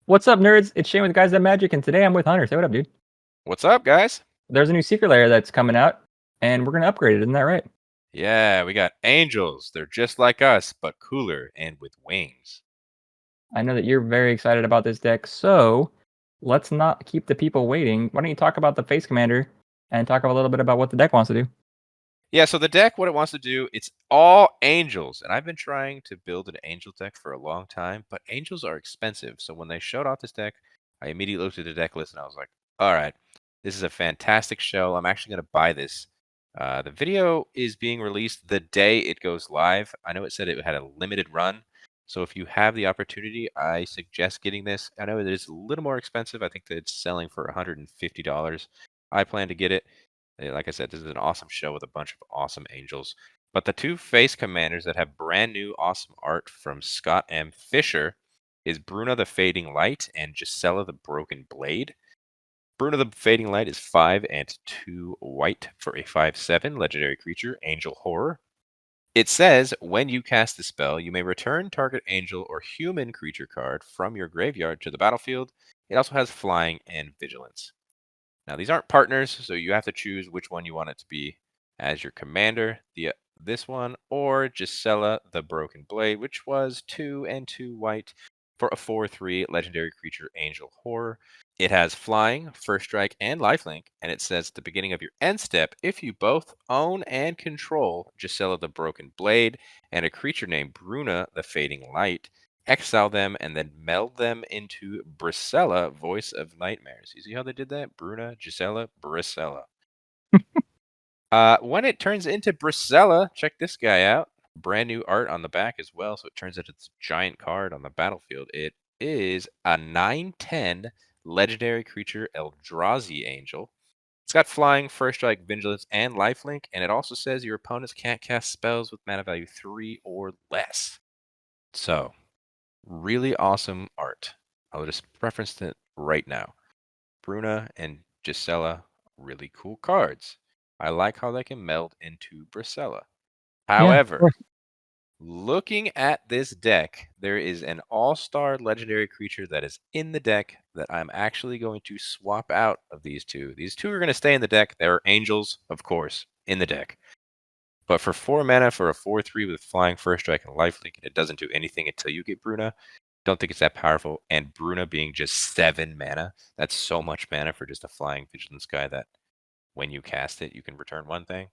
What's up, nerds? It's Shane with Guys That Magic, and today I'm with Hunter. Say what up, dude. What's up, guys? There's a new secret layer that's coming out, and we're gonna upgrade it. Isn't that right? Yeah, we got angels. They're just like us, but cooler and with wings. I know that you're very excited about this deck, so let's not keep the people waiting. Why don't you talk about the Face Commander and talk a little bit about what the deck wants to do? Yeah, so the deck, what it wants to do, it's all angels. And I've been trying to build an angel deck for a long time, but angels are expensive. So when they showed off this deck, I immediately looked at the deck list and I was like, all right, this is a fantastic shell. I'm actually going to buy this. The video is being released the day it goes live. I know it said it had a limited run. So if you have the opportunity, I suggest getting this. I know it is a little more expensive. I think that it's selling for $150. I plan to get it. Like I said, this is an awesome show with a bunch of awesome angels. But the two face commanders that have brand new awesome art from Scott M. Fisher is Bruna the Fading Light and Gisela the Broken Blade. Bruna the Fading Light is 5 and 2 white for a 5/7 legendary creature, Angel Horror. It says when you cast the spell, you may return target angel or human creature card from your graveyard to the battlefield. It also has flying and vigilance. Now, these aren't partners, so you have to choose which one you want it to be as your commander. This one or Gisela the Broken Blade, which was 2 and 2 white for a 4/3 legendary creature Angel Horror. It has flying, first strike, and lifelink, and it says at the beginning of your end step, if you both own and control Gisela the Broken Blade and a creature named Bruna the Fading Light, exile them and then meld them into Brisella, Voice of Nightmares. You see how they did that? Bruna, Gisela, Brisella. When it turns into Brisella, check this guy out. Brand new art on the back as well, so it turns into this giant card on the battlefield. It is a 9/10 legendary creature Eldrazi Angel. It's got flying, first strike, vigilance, and lifelink, and it also says your opponents can't cast spells with mana value 3 or less. So, really awesome art. I'll just reference it right now. Bruna and Gisela, really cool cards. I like how they can meld into Brisella. Yeah, of However, course. looking at this deck, there is an all-star legendary creature that is in the deck that I'm actually going to swap out of these two. These two are going to stay in the deck. There are angels, of course, in the deck. But for 4 mana for a 4/3 with flying, first strike, and lifelink, it doesn't do anything until you get Bruna. Don't think it's that powerful. And Bruna being just 7 mana, that's so much mana for just a flying vigilance guy that when you cast it, you can return one thing.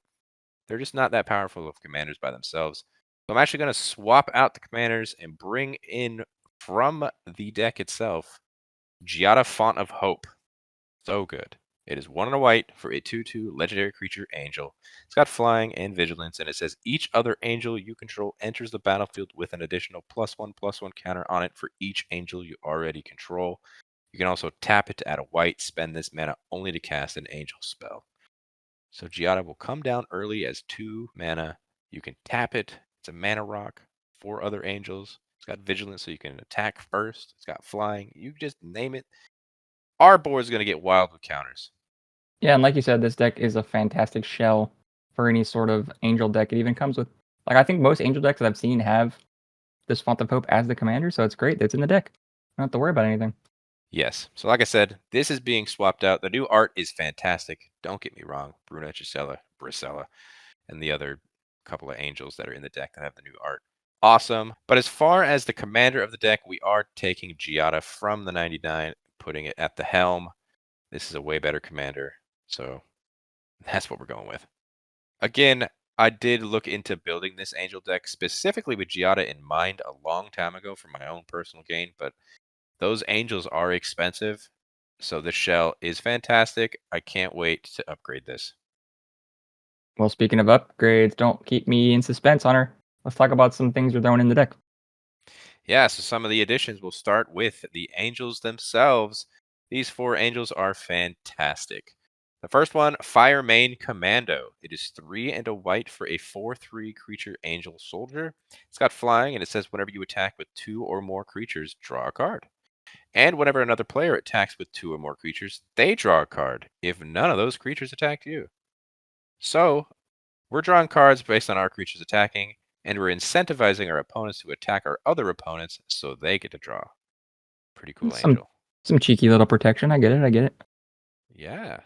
They're just not that powerful of commanders by themselves. So I'm actually going to swap out the commanders and bring in from the deck itself Giada, Font of Hope. So good. It is 1 and a white for a 2/2 legendary creature angel. It's got flying and vigilance, and it says each other angel you control enters the battlefield with an additional +1/+1 counter on it for each angel you already control. You can also tap it to add a white, spend this mana only to cast an angel spell. So Giada will come down early as 2 mana. You can tap it. It's a mana rock. 4 other angels. It's got vigilance, so you can attack first. It's got flying. You just name it. Our board is going to get wild with counters. Yeah, and like you said, this deck is a fantastic shell for any sort of angel deck. It even comes with, like, I think most angel decks that I've seen have this Font of Hope as the commander, so it's great that it's in the deck. I don't have to worry about anything. Yes. So like I said, this is being swapped out. The new art is fantastic. Don't get me wrong. Bruna, Gisela, Brisella, and the other couple of angels that are in the deck that have the new art. Awesome. But as far as the commander of the deck, we are taking Giada from the 99, putting it at the helm. This is a way better commander. So that's what we're going with. Again, I did look into building this angel deck specifically with Giada in mind a long time ago for my own personal gain, but those angels are expensive. So this shell is fantastic. I can't wait to upgrade this. Well, speaking of upgrades, don't keep me in suspense, Hunter. Let's talk about some things you're throwing in the deck. Yeah, so some of the additions will start with the angels themselves. These 4 angels are fantastic. The first one, Fire Main Commando. It is 3 and a white for a 4/3 creature angel soldier. It's got flying, and it says whenever you attack with 2 or more creatures, draw a card. And whenever another player attacks with 2 or more creatures, they draw a card if none of those creatures attack you. So, we're drawing cards based on our creatures attacking, and we're incentivizing our opponents to attack our other opponents so they get to draw. Pretty cool Some angel. some cheeky little protection. I get it. I get it. Yeah.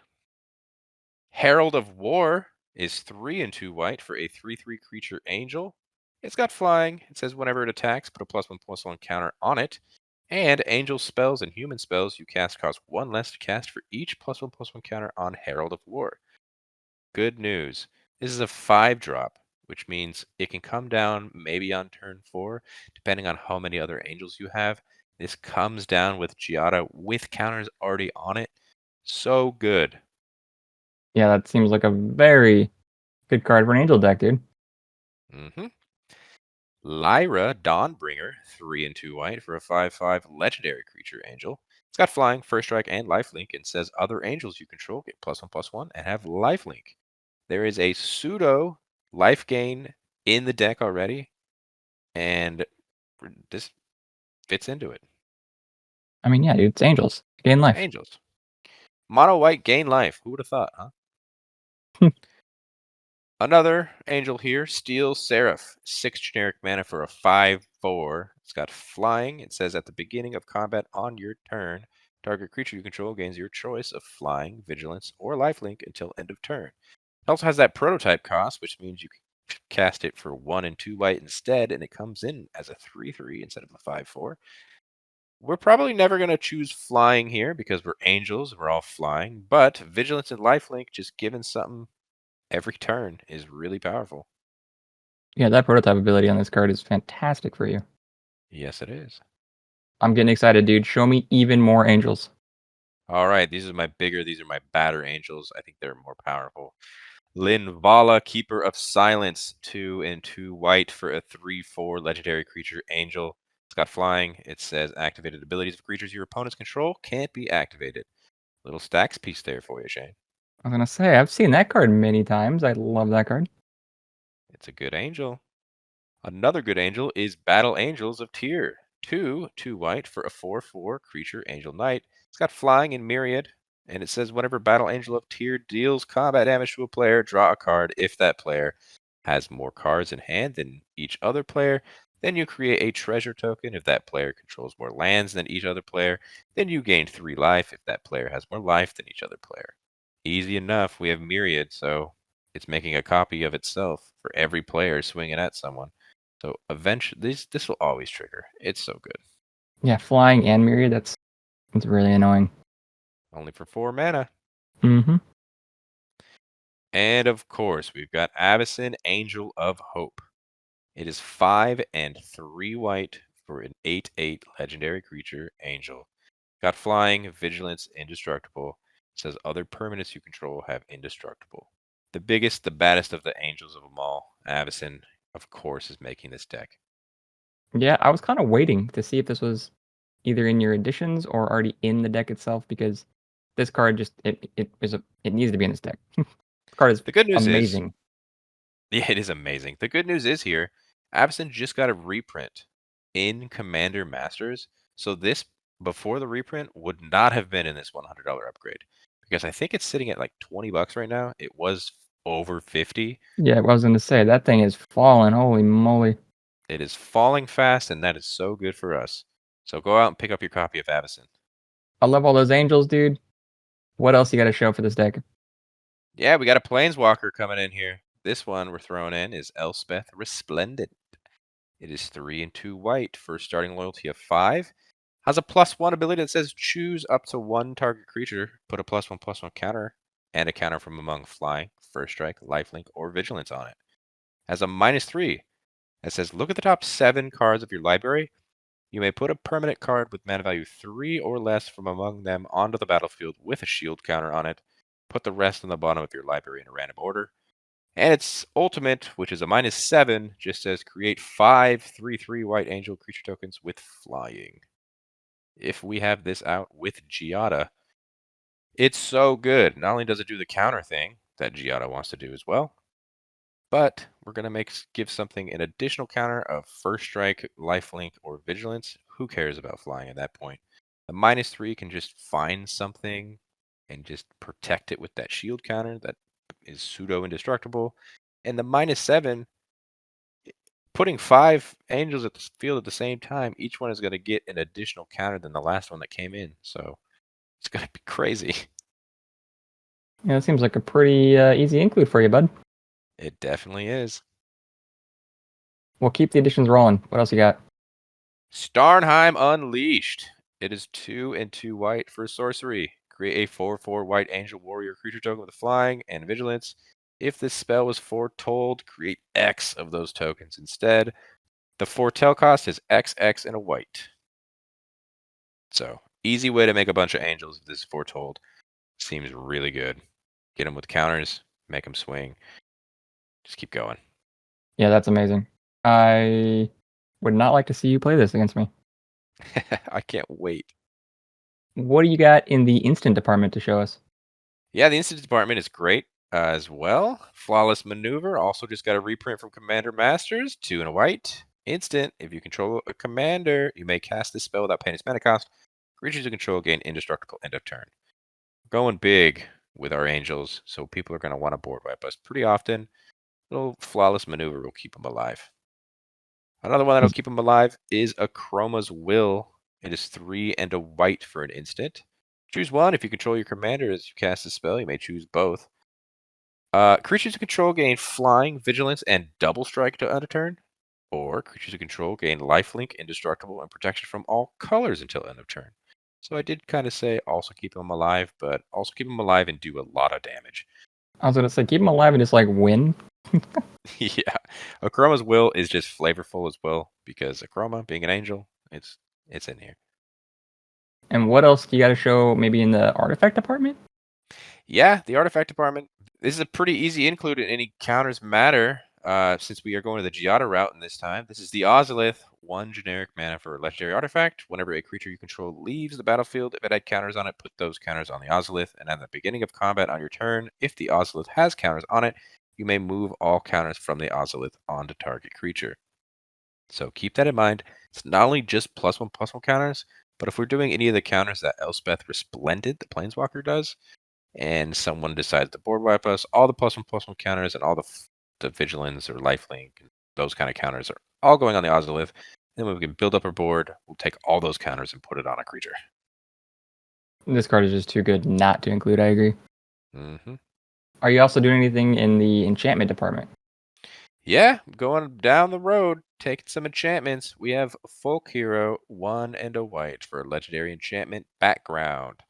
Herald of War is 3 and 2 white for a 3/3 creature angel. It's got flying. It says whenever it attacks, put a +1/+1 counter on it. And angel spells and human spells you cast cost 1 less to cast for each +1/+1 counter on Herald of War. Good news. This is a 5-drop, which means it can come down maybe on turn 4, depending on how many other angels you have. This comes down with Giada with counters already on it. So good. Yeah, that seems like a very good card for an angel deck, dude. Mm-hmm. Lyra Dawnbringer, 3 and 2 white for a 5/5 legendary creature angel. It's got flying, first strike, and lifelink, and says other angels you control get +1/+1 and have lifelink. There is a pseudo life gain in the deck already, and this fits into it. I mean, yeah, dude, it's angels. Gain life. Angels. Mono white gain life. Who would have thought, huh? Another angel here, Steel Seraph. 6 generic mana for a 5/4. It's got flying. It says at the beginning of combat on your turn, target creature you control gains your choice of flying, vigilance, or lifelink until end of turn. It also has that prototype cost, which means you can cast it for 1 and 2 white instead, and it comes in as a 3/3 instead of a 5/4. We're probably never going to choose flying here because we're angels, we're all flying, but vigilance and lifelink, just giving something every turn, is really powerful. Yeah, that prototype ability on this card is fantastic for you. Yes, it is. I'm getting excited, dude. Show me even more angels. All right, these are my badder angels. I think they're more powerful. Linvala, Keeper of Silence, 2 and 2 white for a 3/4 legendary creature angel. It's got flying. It says activated abilities of creatures your opponents control can't be activated. Little stacks piece there for you, Shane. I was gonna say I've seen that card many times. I love that card. It's a good angel. Another good angel is Battle Angels of Tyr. 2, 2 white for a 4/4 creature angel knight. It's got flying in Myriad, and it says whenever Battle Angel of Tyr deals combat damage to a player, draw a card. If that player has more cards in hand than each other player, then you create a treasure token. If that player controls more lands than each other player, then you gain 3 life if that player has more life than each other player. Easy enough. We have Myriad, so it's making a copy of itself for every player swinging at someone. So eventually, this will always trigger. It's so good. Yeah, flying and myriad. That's really annoying. Only for 4 mana. Mm-hmm. And of course, we've got Avacyn, Angel of Hope. It is 5 and 3 white for an 8/8 legendary creature, Angel. Got flying, vigilance, indestructible. It says other permanents you control have indestructible. The biggest, the baddest of the angels of them all, Avacyn, of course, is making this deck. Yeah, I was kind of waiting to see if this was either in your additions or already in the deck itself because this card just it needs to be in this deck. This card is The good news is, amazing. yeah, it is amazing. The good news is here, Avacyn just got a reprint in Commander Masters. So this, before the reprint, would not have been in this $100 upgrade because I think it's sitting at like 20 bucks right now. It was over 50. Yeah, I was gonna say that thing is falling. Holy moly! It is falling fast, and that is so good for us. So go out and pick up your copy of Avacyn. I love all those angels, dude. What else you got to show for this deck? Yeah, we got a Planeswalker coming in here. This one we're throwing in is Elspeth Resplendent. It is 3 and 2 white for starting loyalty of 5. Has a +1 ability that says choose up to 1 target creature, put a +1/+1 counter, and a counter from among flying, first strike, lifelink, or vigilance on it. Has a -3 that says look at the top 7 cards of your library. You may put a permanent card with mana value 3 or less from among them onto the battlefield with a shield counter on it. Put the rest on the bottom of your library in a random order. And its ultimate, which is a -7, just says create 5 3/3 white angel creature tokens with flying. If we have this out with Giada, it's so good. Not only does it do the counter thing that Giada wants to do as well, but we're going to give something an additional counter of first strike, lifelink, or vigilance. Who cares about flying at that point? The -3 can just find something and just protect it with that shield counter that is pseudo indestructible. And the -7 putting 5 angels at the field at the same time, each one is going to get an additional counter than the last one that came in. So it's going to be crazy. Yeah, it seems like a pretty easy include for you, bud. It definitely is. We'll keep the additions rolling. What else you got? Starnheim Unleashed. It is 2 and 2 white for sorcery. Create a 4/4 white angel warrior creature token with flying and vigilance. If this spell was foretold, create X of those tokens instead. The foretell cost is XX and a white. So, easy way to make a bunch of angels if this is foretold. Seems really good. Get them with counters, make them swing. Just keep going. Yeah, that's amazing. I would not like to see you play this against me. I can't wait. What do you got in the instant department to show us? Yeah, the instant department is great as well. Flawless Maneuver also just got a reprint from Commander Masters, 2 and a white. Instant, if you control a commander, you may cast this spell without paying its mana cost. Creatures you control gain indestructible end of turn. We're going big with our angels, so people are going to want to board wipe us pretty often. Little Flawless Maneuver will keep them alive. Another one that'll keep them alive is Akroma's Will. It is 3 and a white for an instant. Choose one. If you control your commander as you cast a spell, you may choose both. Creatures you control gain flying, vigilance, and double strike to end of turn. Or creatures you control gain lifelink, indestructible, and protection from all colors until end of turn. So I did kind of say also keep them alive, but also keep them alive and do a lot of damage. I was gonna say keep them alive and just like win. Yeah, Akroma's Will is just flavorful as well because Akroma, being an angel, it's in here. And what else do you got to show? Maybe in the artifact department? Yeah, the artifact department. This is a pretty easy include in any counters matter. Since we are going to the Giada route in this time, this is the Ozolith, 1 generic mana for a legendary artifact. Whenever a creature you control leaves the battlefield, if it had counters on it, put those counters on the Ozolith. And at the beginning of combat on your turn, if the Ozolith has counters on it, you may move all counters from the Ozolith onto target creature. So keep that in mind. It's not only just +1/+1 counters, but if we're doing any of the counters that Elspeth Resplendent, the Planeswalker, does, and someone decides to board wipe us, all the +1/+1 counters and all the vigilance or lifelink, those kind of counters are all going on the Ozolith. Then when we can build up our board, we'll take all those counters and put it on a creature. This card is just too good not to include. I agree. Mm-hmm. Are you also doing anything in the enchantment department? Yeah, going down the road, taking some enchantments. We have Folk Hero, 1 and a white for a legendary enchantment background.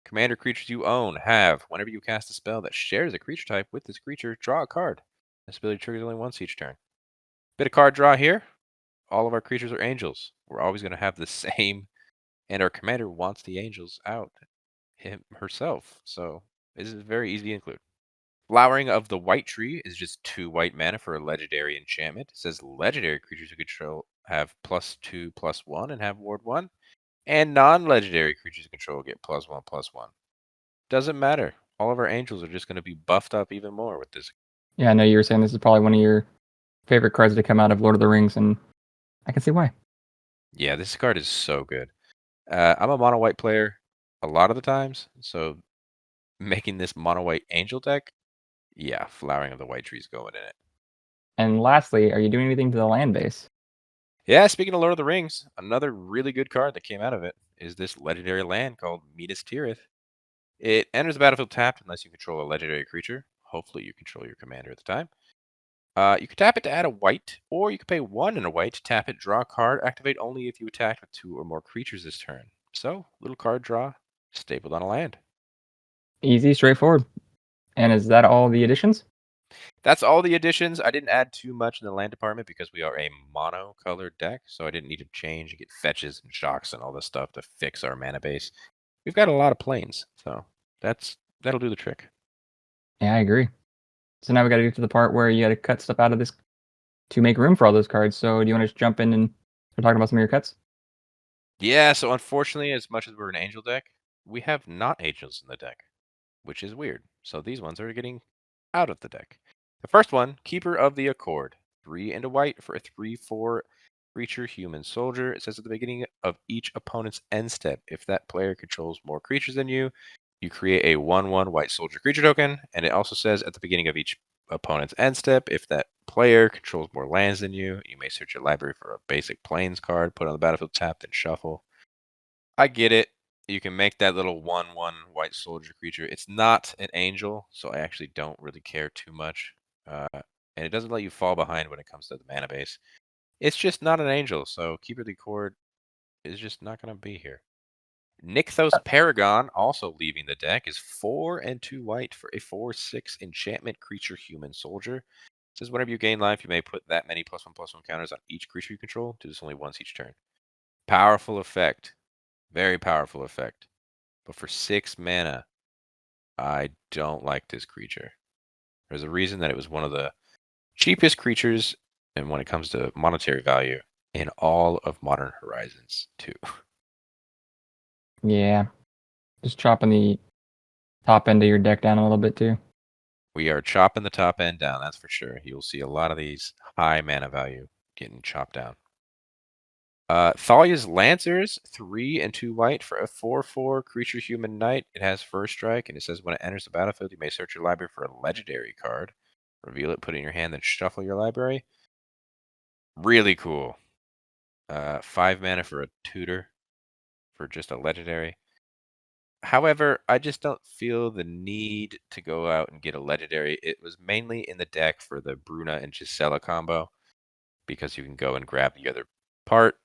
Commander creatures you own have, whenever you cast a spell that shares a creature type with this creature, draw a card. This ability triggers only once each turn. Bit of card draw here. All of our creatures are angels. We're always going to have the same, and our commander wants the angels out herself. So this is very easy to include. Flowering of the White Tree is just 2 white mana for a legendary enchantment. It says legendary creatures you control have +2/+1 and have ward 1. And non-legendary creatures you control get +1/+1. Doesn't matter. All of our angels are just going to be buffed up even more with this. Yeah, I know you were saying this is probably one of your favorite cards to come out of Lord of the Rings, and I can see why. Yeah, this card is so good. I'm a mono white player a lot of the times, so making this mono white angel deck, yeah, Flowering of the White Tree is going in it. And lastly, are you doing anything to the land base? Yeah, speaking of Lord of the Rings, another really good card that came out of it is this legendary land called Midas Tirith. It enters the battlefield tapped unless you control a legendary creature. Hopefully you control your commander at the time. You can tap it to add a white, or you can pay 1 and a white to tap it, draw a card, activate only if you attack with 2 or more creatures this turn. So, little card draw, stapled on a land. Easy, straightforward. And is that all the additions? That's all the additions. I didn't add too much in the land department because we are a mono-colored deck, so I didn't need to change and get fetches and shocks and all this stuff to fix our mana base. We've got a lot of planes, so that'll do the trick. Yeah, I agree. So now we got to get to the part where you got to cut stuff out of this to make room for all those cards. So do you want to just jump in and start talking about some of your cuts? Yeah, so unfortunately, as much as we're an angel deck, we have not angels in the deck, which is weird. So these ones are getting out of the deck. The first one, Keeper of the Accord. 3 and a white for a 3/4 creature human soldier. It says at the beginning of each opponent's end step, if that player controls more creatures than you, you create a 1/1 white soldier creature token. And it also says at the beginning of each opponent's end step, if that player controls more lands than you. You may search your library for a basic plains card, put it on the battlefield, tap, then shuffle. I get it. You can make that little 1/1 white soldier creature. It's not an angel, so I actually don't really care too much. And it doesn't let you fall behind when it comes to the mana base. It's just not an angel, so Keeper of the Accord is just not going to be here. Nykthos Paragon, also leaving the deck, is 4 and 2 white for a 4/6 enchantment creature human soldier. It says whenever you gain life, you may put that many +1/+1 counters on each creature you control. Do this only once each turn. Powerful effect. Very powerful effect. But for 6 mana, I don't like this creature. There's a reason that it was one of the cheapest creatures, and when it comes to monetary value, in all of Modern Horizons 2. Yeah. Just chopping the top end of your deck down a little bit too. We are chopping the top end down, that's for sure. You'll see a lot of these high mana value getting chopped down. Thalia's Lancers, 3 and 2 white for a 4/4 creature human knight. It has first strike, and it says when it enters the battlefield, you may search your library for a legendary card. Reveal it, put it in your hand, then shuffle your library. Really cool. 5 mana for a tutor for just a legendary. However, I just don't feel the need to go out and get a legendary. It was mainly in the deck for the Bruna and Gisela combo because you can go and grab the other part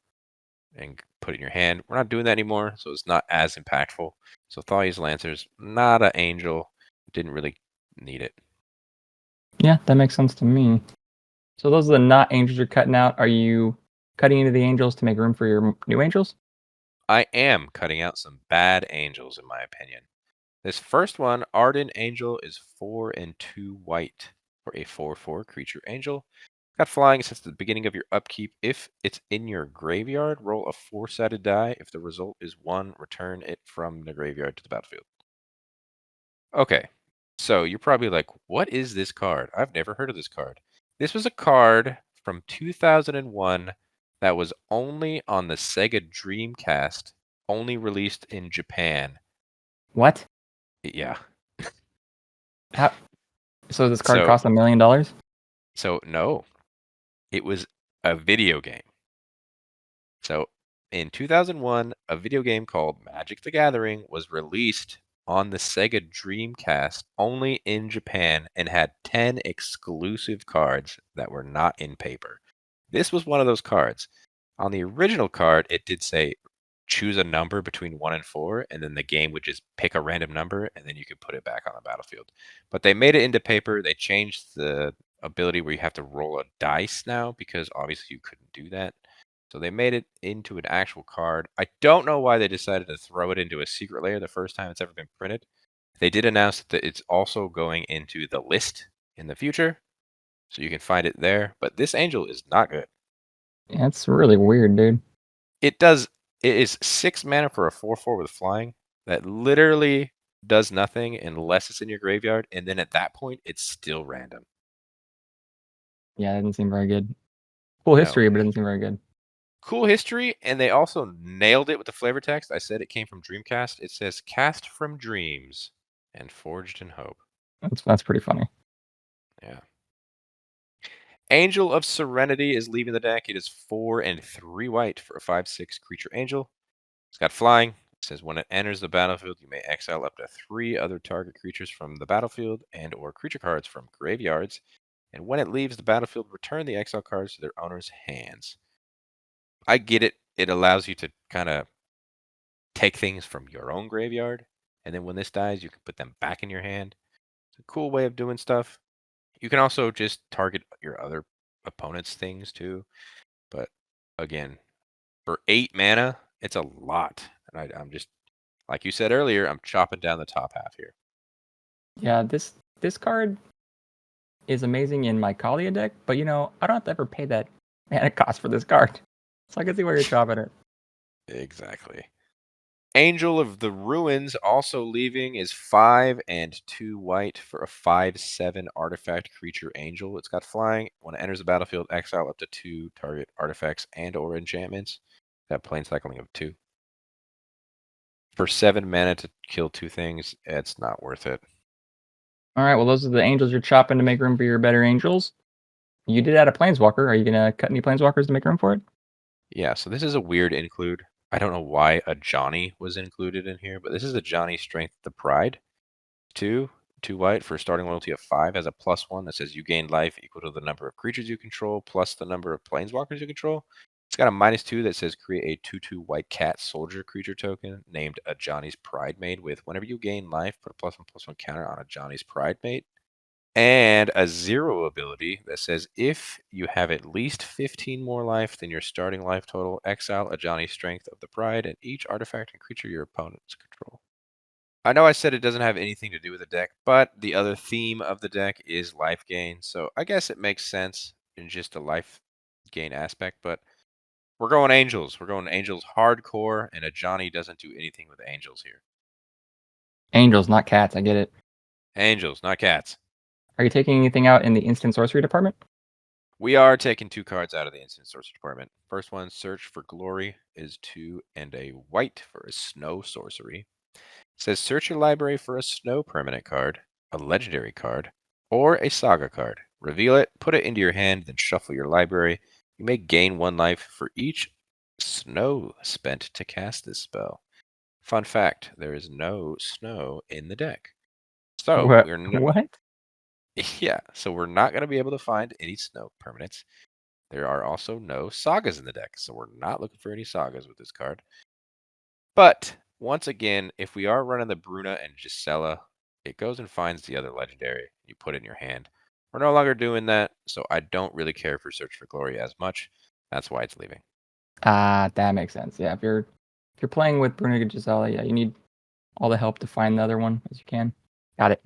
and put it in your hand. We're not doing that anymore, so it's not as impactful. So Thalia's Lancers, not an angel. Didn't really need it. Yeah, that makes sense to me. So those are the not angels you're cutting out. Are you cutting into the angels to make room for your new angels? I am cutting out some bad angels, in my opinion. This first one, Ardent Angel, is 4 and 2 white for a 4/4 creature angel. Got flying since the beginning of your upkeep. If it's in your graveyard, roll a 4-sided die. If the result is 1, return it from the graveyard to the battlefield. Okay, so you're probably like, what is this card? I've never heard of this card. This was a card from 2001 that was only on the Sega Dreamcast, only released in Japan. What? Yeah. How? So this card So, costs $1 million? so no, it was a video game. So in 2001, a video game called Magic the Gathering was released on the Sega Dreamcast only in Japan and had 10 exclusive cards that were not in paper. This was one of those cards. On the original card, it did say choose a number between 1 and 4, and then the game would just pick a random number, and then you could put it back on the battlefield. But they made it into paper. They changed the ability where you have to roll a dice now because obviously you couldn't do that. So they made it into an actual card. I don't know why they decided to throw it into a secret layer the first time it's ever been printed. They did announce that it's also going into the list in the future, so you can find it there. But this angel is not good. Yeah, it's really weird, dude. It does. It is 6 mana for a 4/4 with flying that literally does nothing unless it's in your graveyard, and then at that point, it's still random. Yeah, it doesn't seem very good. Cool No. history, but it doesn't seem very good. Cool history, and they also nailed it with the flavor text. I said it came from Dreamcast. It says cast from dreams and forged in hope. That's pretty funny. Yeah. Angel of Serenity is leaving the deck. It is 4 and 3 white for a 5/6 creature angel. It's got flying. It says when it enters the battlefield, you may exile up to 3 other target creatures from the battlefield and or creature cards from graveyards. And when it leaves the battlefield, return the exile cards to their owner's hands. I get it. It allows you to kind of take things from your own graveyard, and then when this dies, you can put them back in your hand. It's a cool way of doing stuff. You can also just target your other opponent's things too. But again, for 8 mana, it's a lot. And I'm just, like you said earlier, I'm chopping down the top half here. Yeah, this card is amazing in my Kalia deck, but I don't have to ever pay that mana cost for this card. So I can see where you're chopping it. Exactly. Angel of the Ruins also leaving is 5 and 2 white for a 5/7 artifact creature angel. It's got flying. When it enters the battlefield, exile up to 2 target artifacts and or enchantments. That plane cycling of 2. For 7 mana to kill 2 things, it's not worth it. All right, well, those are the angels you're chopping to make room for your better angels. You did add a planeswalker. Are you gonna cut any planeswalkers to make room for it? Yeah, so this is a weird include. I don't know why a Johnny was included in here, but this is a Johnny Strength the Pride. 2 white for starting loyalty of 5 has a +1 that says you gain life equal to the number of creatures you control plus the number of planeswalkers you control. It's got a -2 that says create a 2/2 white cat soldier creature token named a Johnny's Pride Mate with whenever you gain life, put a +1/+1 counter on a Johnny's Pride Mate. And a 0 ability that says if you have at least 15 more life than your starting life total, exile a Johnny Strength of the Pride and each artifact and creature your opponents control. I know I said it doesn't have anything to do with the deck, but the other theme of the deck is life gain, so I guess it makes sense in just a life gain aspect, but we're going Angels. We're going Angels hardcore, and a Johnny doesn't do anything with Angels here. Angels, not cats. I get it. Angels, not cats. Are you taking anything out in the instant sorcery department? We are taking 2 cards out of the instant sorcery department. First one, Search for Glory, is 2 and a white for a snow sorcery. It says search your library for a snow permanent card, a legendary card, or a saga card. Reveal it, put it into your hand, then shuffle your library. You may gain 1 life for each snow spent to cast this spell. Fun fact, there is no snow in the deck. So What? we're not, What? yeah, so we're not going to be able to find any snow permanents. There are also no sagas in the deck, so we're not looking for any sagas with this card. But once again, if we are running the Bruna and Gisela, it goes and finds the other legendary. You put it in your hand. We're no longer doing that, so I don't really care for Search for Glory as much. That's why it's leaving. Ah, that makes sense. Yeah, if you're playing with Bruno Gisela, yeah, you need all the help to find the other one as you can. Got it.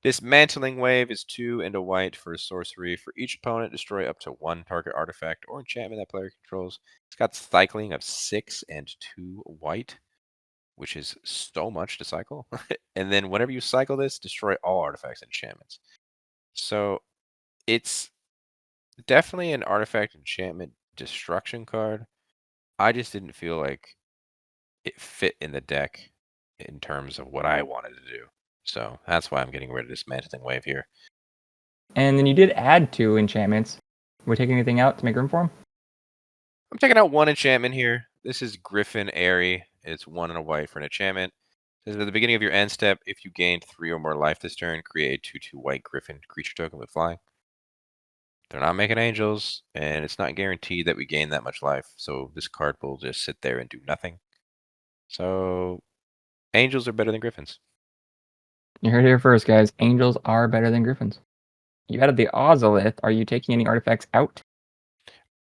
Dismantling Wave is 2 and a white for a sorcery. For each opponent, destroy up to 1 target artifact or enchantment that player controls. It's got cycling of 6 and 2 white, which is so much to cycle. And then whenever you cycle this, destroy all artifacts and enchantments. So it's definitely an artifact enchantment destruction card. I just didn't feel like it fit in the deck in terms of what I wanted to do. So that's why I'm getting rid of Dismantling Wave here. And then you did add 2 enchantments. We're taking anything out to make room for them? I'm taking out 1 enchantment here. This is Griffin Airy. It's 1 and a white for an enchantment. It says at the beginning of your end step, if you gained 3 or more life this turn, create a 2/2 white Griffin creature token with flying. They're not making angels, and it's not guaranteed that we gain that much life. So this card will just sit there and do nothing. So angels are better than griffins. You heard it here first, guys. Angels are better than griffins. You added the Ozolith. Are you taking any artifacts out?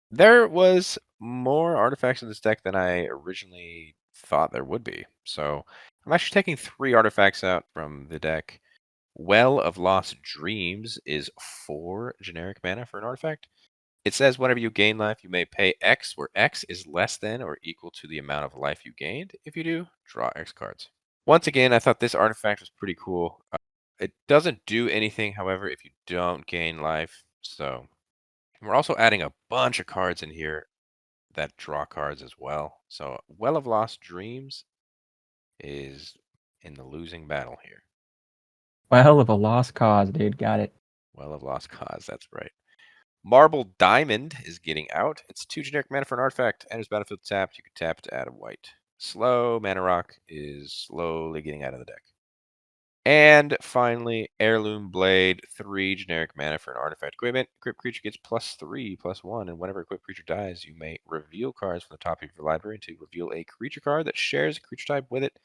There was more artifacts in this deck than I originally thought there would be. So I'm actually taking 3 artifacts out from the deck. Well of Lost Dreams is 4 generic mana for an artifact. It says whenever you gain life, you may pay X, where X is less than or equal to the amount of life you gained. If you do, draw X cards. Once again, I thought this artifact was pretty cool. It doesn't do anything, however, if you don't gain life. So we're also adding a bunch of cards in here that draw cards as well. So Well of Lost Dreams is in the losing battle here. Well, of a lost cause, dude. Got it. Well of Lost Cause, that's right. Marble Diamond is getting out. It's 2 generic mana for an artifact. Enters battlefield tapped. You can tap it to add a white. Slow Mana Rock is slowly getting out of the deck. And finally, Heirloom Blade, 3 generic mana for an artifact equipment. Equipped creature gets +3/+1, and whenever equipped creature dies, you may reveal cards from the top of your library to reveal a creature card that shares a creature type with it.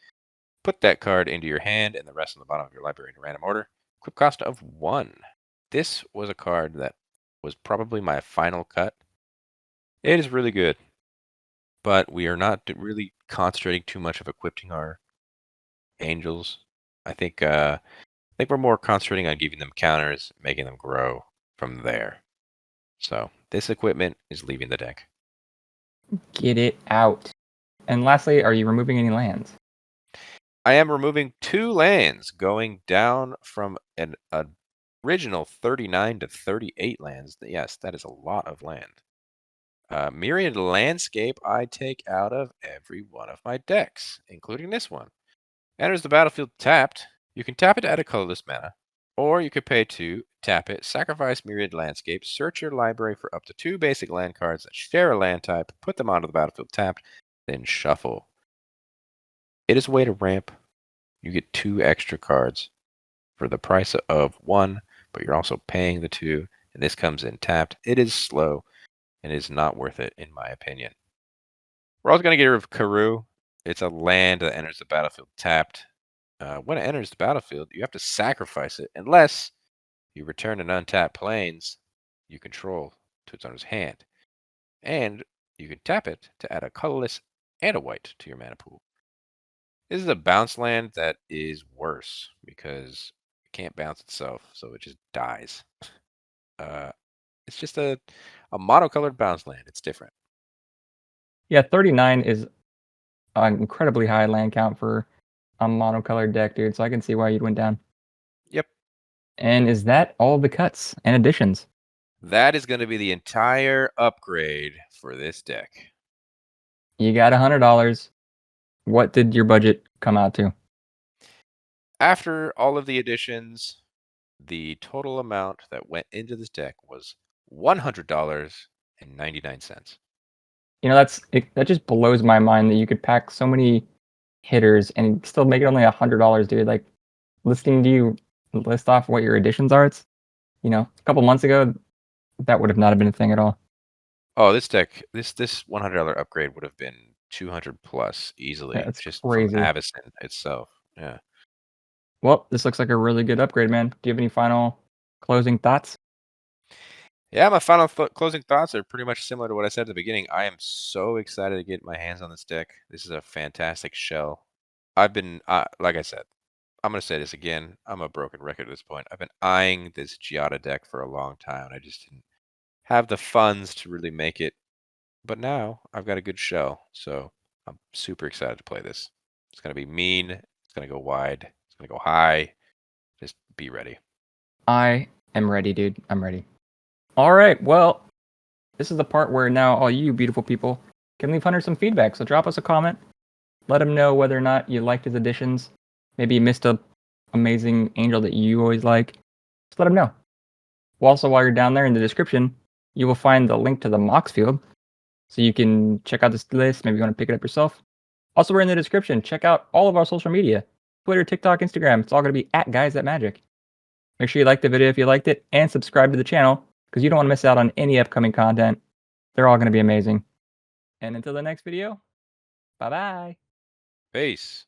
Put that card into your hand and the rest on the bottom of your library in random order. Equip cost of 1. This was a card that was probably my final cut. It is really good, but we are not really concentrating too much of equipping our angels. I think we're more concentrating on giving them counters, making them grow from there. So this equipment is leaving the deck. Get it out. And lastly, are you removing any lands? I am removing 2 lands, going down from an original 39 to 38 lands. Yes, that is a lot of land. Myriad Landscape I take out of every one of my decks, including this one. Enters the battlefield tapped. You can tap it to add a colorless mana, or you could pay 2 tap it, sacrifice Myriad Landscape, search your library for up to 2 basic land cards that share a land type, put them onto the battlefield tapped, then shuffle. It is a way to ramp. You get 2 extra cards for the price of 1, but you're also paying the 2, and this comes in tapped. It is slow, and it is not worth it, in my opinion. We're also going to get rid of Karoo. It's a land that enters the battlefield tapped. When it enters the battlefield, you have to sacrifice it unless you return an untapped plains you control to its owner's hand. And you can tap it to add a colorless and a white to your mana pool. This is a bounce land that is worse because it can't bounce itself, so it just dies. It's just a monocolored bounce land. It's different. Yeah, 39 is an incredibly high land count for a monocolored deck, dude. So I can see why you'd went down. Yep. And is that all the cuts and additions? That is going to be the entire upgrade for this deck. You got $100. What did your budget come out to? After all of the additions, the total amount that went into this deck was $100.99. You know, that just blows my mind that you could pack so many hitters and still make it only $100, dude. Like, listening to you list off what your additions are, it's, a couple months ago, that would have not have been a thing at all. Oh, this deck, this $100 upgrade would have been 200 plus easily, That's just from crazy. Avacyn itself. Yeah. Well, this looks like a really good upgrade, man. Do you have any final closing thoughts? Yeah, my final closing thoughts are pretty much similar to what I said at the beginning. I am so excited to get my hands on this deck. This is a fantastic shell. I've been, like I said, I'm going to say this again. I'm a broken record at this point. I've been eyeing this Giada deck for a long time. I just didn't have the funds to really make it. But now I've got a good shell. So I'm super excited to play this. It's going to be mean. It's going to go wide. It's going to go high. Just be ready. I am ready, dude. I'm ready. All right. Well, this is the part where now all you beautiful people can leave Hunter some feedback. So drop us a comment. Let him know whether or not you liked his additions. Maybe you missed a amazing angel that you always like. Just let him know. Well, also, while you're down there in the description, you will find the link to the Mox field. So you can check out this list. Maybe you want to pick it up yourself. Also, we're in the description. Check out all of our social media. Twitter, TikTok, Instagram. It's all going to be at Guys That Magic. Make sure you like the video if you liked it and subscribe to the channel because you don't want to miss out on any upcoming content. They're all going to be amazing. And until the next video, bye-bye. Peace.